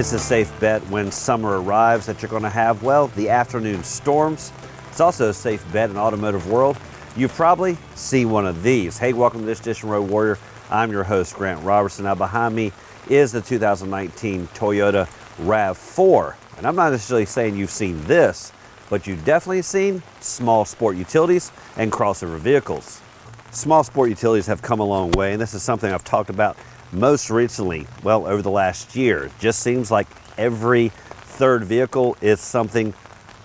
It's a safe bet when summer arrives that you're going to have, well, the afternoon storms. It's also a safe bet in the automotive world. You've probably seen one of these. Hey, welcome to this edition of Road Warrior. I'm your host, Grant Roberson. Now behind me is the 2019 Toyota RAV4. And I'm not necessarily saying you've seen this, but you've definitely seen small sport utilities and crossover vehicles. Small sport utilities have come a long way, and this is something I've talked about most recently, well, over the last year. It just seems like every third vehicle is something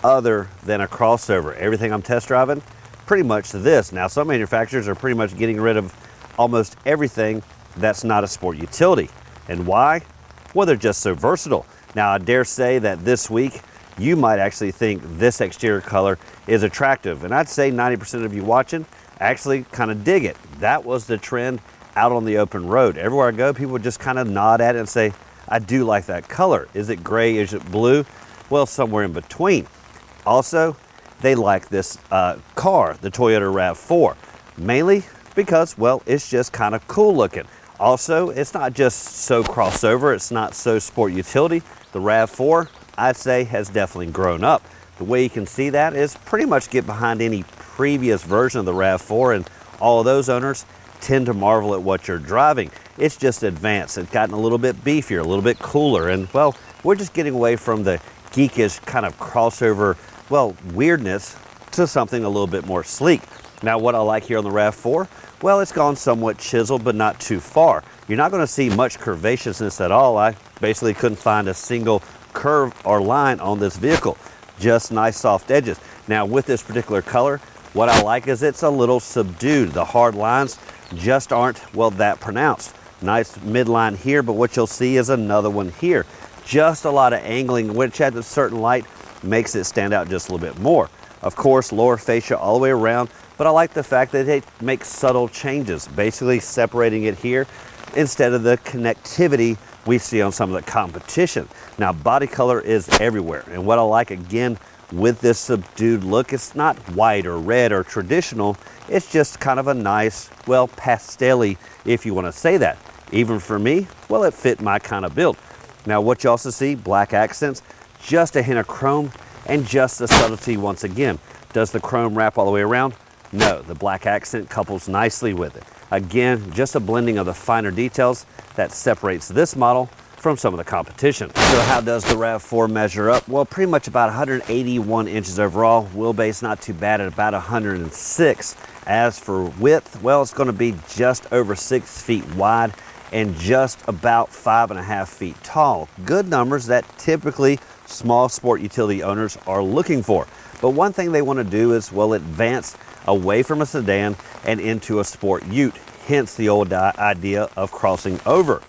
other than a crossover. Everything I'm test driving, pretty much this. Now, some manufacturers are pretty much getting rid of almost everything that's not a sport utility. And why? Well, they're just so versatile. Now, I dare say that this week, you might actually think this exterior color is attractive. And I'd say 90% of you watching actually kind of dig it. That was the trend out on the open road. Everywhere I go, people would just kind of nod at it and say, I do like that color. Is it gray? Is it blue? Well, somewhere in between. Also, they like this car, the Toyota RAV4, mainly because, well, it's just kind of cool looking. Also, it's not just so crossover, it's not so sport utility. The RAV4, I'd say, has definitely grown up. The way you can see that is pretty much get behind any previous version of the RAV4, and all of those owners tend to marvel at what you're driving. It's just advanced. It's gotten a little bit beefier, a little bit cooler, and well, we're just getting away from the geekish kind of crossover, well, weirdness to something a little bit more sleek. Now, what I like here on the RAV4, well, it's gone somewhat chiseled, but not too far. You're not going to see much curvaceousness at all. I basically couldn't find a single curve or line on this vehicle. Just nice soft edges. Now, with this particular color, what I like is it's a little subdued. The hard lines just aren't, well, that pronounced. Nice midline here, but what you'll see is another one here. Just a lot of angling, which at a certain light makes it stand out just a little bit more. Of course, lower fascia all the way around, but I like the fact that they make subtle changes, basically separating it here instead of the connectivity we see on some of the competition. Now, body color is everywhere, and what I like again with this subdued look, it's not white or red or traditional. It's just kind of a nice, well, pastel-y, if you want to say that. Even for me, well, it fit my kind of build. Now, what you also see, black accents, just a hint of chrome, and just the subtlety once again. Does the chrome wrap all the way around? No, the black accent couples nicely with it. Again, just a blending of the finer details that separates this model from some of the competition. So how does the RAV4 measure up? Well, pretty much about 181 inches overall. Wheelbase not too bad at about 106. As for width, well, it's going to be just over 6 feet wide and just about 5.5 feet tall. Good numbers that typically small sport utility owners are looking for. But one thing they want to do is, well, advance away from a sedan and into a sport ute, hence the old idea of crossing over.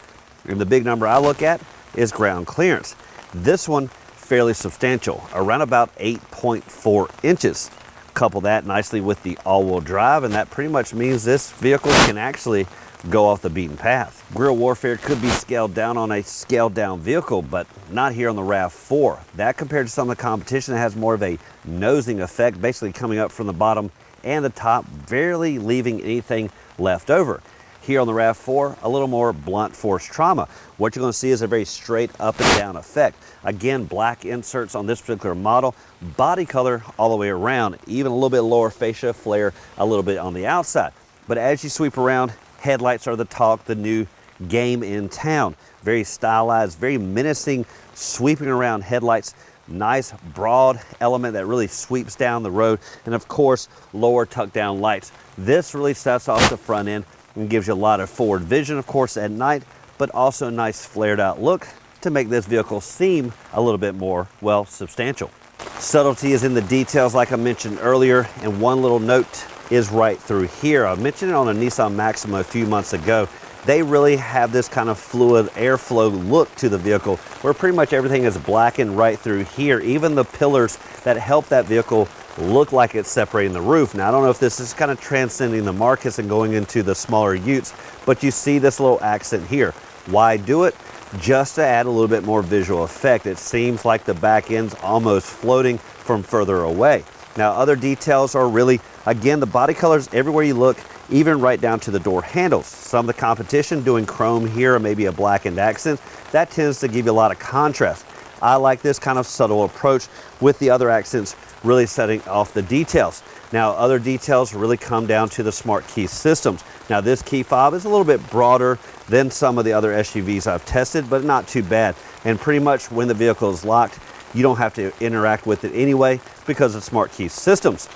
And the big number I look at is ground clearance. This one fairly substantial, around about 8.4 inches. Couple that nicely with the all-wheel drive, and that pretty much means this vehicle can actually go off the beaten path. Guerrilla warfare could be scaled down on a scaled down vehicle, but not here on the RAV4. That compared to some of the competition that has more of a nosing effect, basically coming up from the bottom and the top, barely leaving anything left over. Here on the RAV4, a little more blunt force trauma. What you're going to see is a very straight up and down effect. Again, black inserts on this particular model, body color all the way around, even a little bit lower fascia flare a little bit on the outside. But as you sweep around, headlights are the talk, the new game in town. Very stylized, very menacing, sweeping around headlights. Nice broad element that really sweeps down the road. And of course, lower tuck down lights. This really sets off the front end and gives you a lot of forward vision, of course, at night, but also a nice flared out look to make this vehicle seem a little bit more, well, substantial. Subtlety is in the details, like I mentioned earlier, and one little note is right through here. I mentioned it on a Nissan Maxima a few months ago. They really have this kind of fluid airflow look to the vehicle where pretty much everything is blackened right through here. Even the pillars that help that vehicle look like it's separating the roof. Now, I don't know if this is kind of transcending the markets and going into the smaller utes, but you see this little accent here. Why do it? Just to add a little bit more visual effect. It seems like the back end's almost floating from further away. Now, other details are really Again, the body colors everywhere you look, even right down to the door handles. Some of the competition doing chrome here or maybe a blackened accent, that tends to give you a lot of contrast. I like this kind of subtle approach with the other accents really setting off the details. Now, other details really come down to the smart key systems. Now, this key fob is a little bit broader than some of the other SUVs I've tested, but not too bad. And pretty much when the vehicle is locked, you don't have to interact with it anyway because of smart key systems.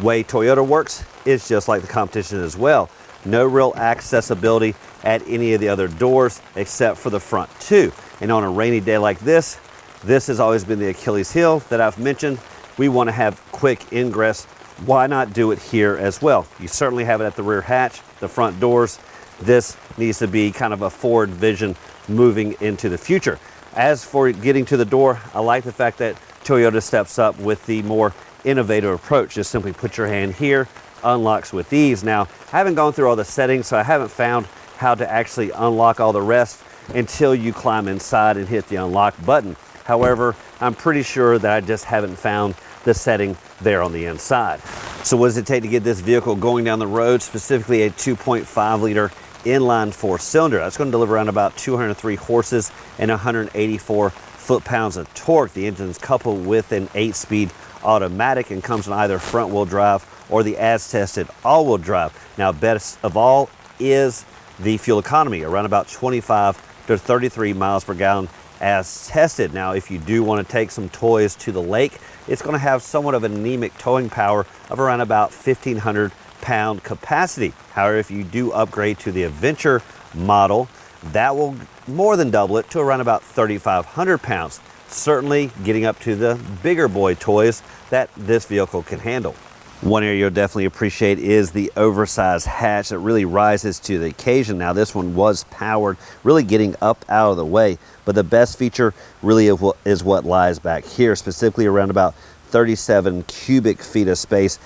Way Toyota works is just like the competition as well. No real accessibility at any of the other doors except for the front two. And on a rainy day like this has always been the Achilles heel that I've mentioned. We want to have quick ingress. Why not do it here as well? You certainly have it at the rear hatch, the front doors. This needs to be kind of a forward vision moving into the future. As for getting to the door, I like the fact that Toyota steps up with the more innovative approach. Just simply put your hand here, unlocks with ease. Now, I haven't gone through all the settings, so I haven't found how to actually unlock all the rest until you climb inside and hit the unlock button. However, I'm pretty sure that I just haven't found the setting there on the inside. So what does it take to get this vehicle going down the road, specifically a 2.5 liter inline four-cylinder? That's going to deliver around about 203 horses and 184 foot-pounds of torque. The engine's coupled with an 8-speed automatic and comes in either front-wheel drive or the as-tested all-wheel drive. Now, best of all is the fuel economy, around about 25 to 33 miles per gallon as tested. Now, if you do want to take some toys to the lake, it's going to have somewhat of an anemic towing power of around about 1,500 pound capacity. However, if you do upgrade to the Adventure model, that will more than double it to around about 3,500 pounds. Certainly getting up to the bigger boy toys that this vehicle can handle. One area you'll definitely appreciate is the oversized hatch that really rises to the occasion. Now, this one was powered, really getting up out of the way, but the best feature really is what lies back here, specifically around about 37 cubic feet of space,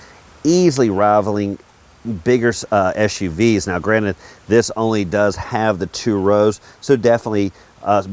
easily rivaling bigger SUVs. Now, granted, this only does have the 2 rows, so definitely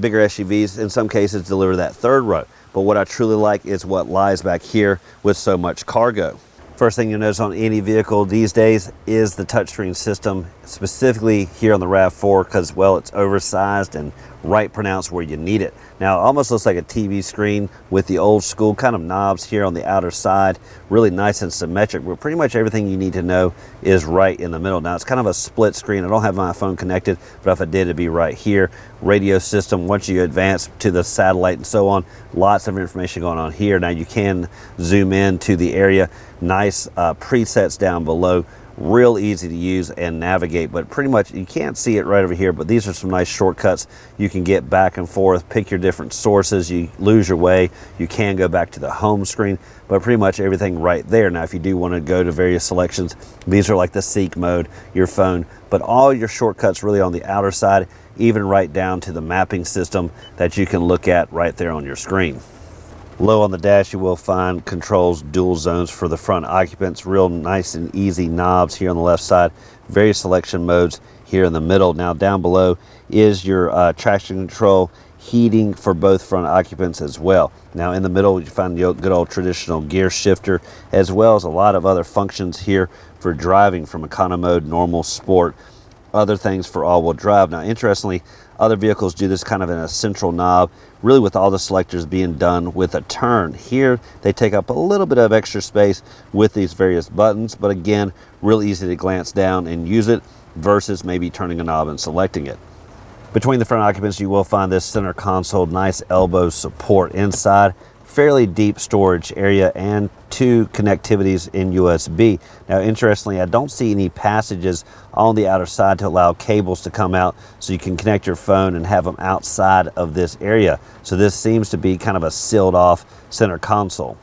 bigger SUVs in some cases deliver that 3rd row. But what I truly like is what lies back here with so much cargo. First thing you'll notice on any vehicle these days is the touchscreen system, specifically here on the RAV4, because, well, it's oversized and right pronounced where you need it. Now, it almost looks like a TV screen with the old school kind of knobs here on the outer side, really nice and symmetric, but pretty much everything you need to know is right in the middle. Now, it's kind of a split screen. I don't have my phone connected, but if I did, it'd be right here. Radio system, once you advance to the satellite and so on, lots of information going on here. Now, you can zoom in to the area. Nice presets down below, real easy to use and navigate, but pretty much you can't see it right over here, but these are some nice shortcuts. You can get back and forth, pick your different sources. You lose your way, you can go back to the home screen, but pretty much everything right there. Now, if you do want to go to various selections, these are like the seek mode, your phone, but all your shortcuts really on the outer side, even right down to the mapping system that you can look at right there on your screen. Low on the dash, you will find controls, dual zones for the front occupants, real nice and easy knobs here on the left side, various selection modes here in the middle. Now, down below is your traction control, heating for both front occupants as well. Now, in the middle, you find the good old traditional gear shifter, as well as a lot of other functions here for driving, from econo mode, normal, sport, other things for all-wheel drive. Now, interestingly, other vehicles do this kind of in a central knob, really with all the selectors being done with a turn. Here, they take up a little bit of extra space with these various buttons, but again, real easy to glance down and use it versus maybe turning a knob and selecting it. Between the front occupants, you will find this center console, nice elbow support inside, fairly deep storage area, and 2 connectivities in USB. Now, interestingly, I don't see any passages on the outer side to allow cables to come out, so you can connect your phone and have them outside of this area. So this seems to be kind of a sealed off center console.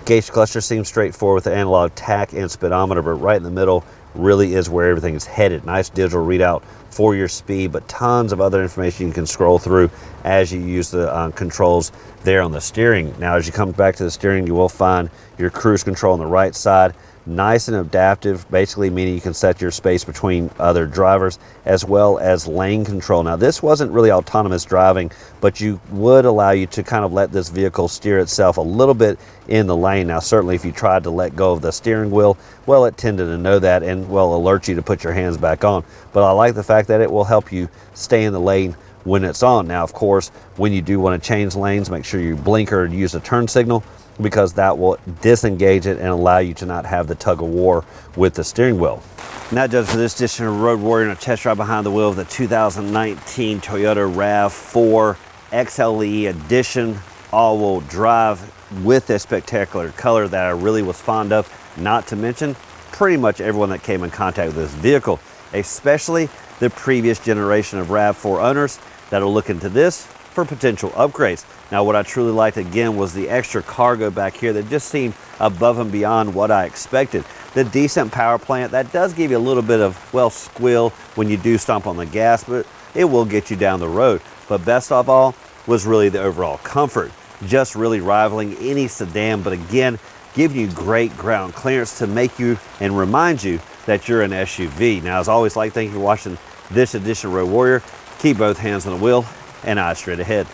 Gauge cluster seems straightforward with the analog tach and speedometer, but right in the middle really is where everything is headed. Nice digital readout for your speed, but tons of other information you can scroll through as you use the controls there on the steering. Now, as you come back to the steering, you will find your cruise control on the right side. Nice and adaptive, basically meaning you can set your space between other drivers, as well as lane control. Now this wasn't really autonomous driving, but you would allow you to kind of let this vehicle steer itself a little bit in the lane. Now certainly if you tried to let go of the steering wheel, well, it tended to know that and will alert you to put your hands back on. But I like the fact that it will help you stay in the lane when it's on. Now of course, when you do want to change lanes, make sure you blinker and use the turn signal, because that will disengage it and allow you to not have the tug of war with the steering wheel. Now judge for this edition of Road Warrior and a test drive behind the wheel of the 2019 Toyota RAV4 XLE Edition all-wheel drive with a spectacular color that I really was fond of, not to mention pretty much everyone that came in contact with this vehicle, especially the previous generation of RAV4 owners that are looking to this for potential upgrades. Now what I truly liked again was the extra cargo back here that just seemed above and beyond what I expected. The decent power plant, that does give you a little bit of, well, squeal when you do stomp on the gas, but it will get you down the road. But best of all was really the overall comfort, just really rivaling any sedan, but again, giving you great ground clearance to make you and remind you that you're an SUV. Now as always, thank you for watching this edition of Road Warrior. Keep both hands on the wheel and eyes straight ahead.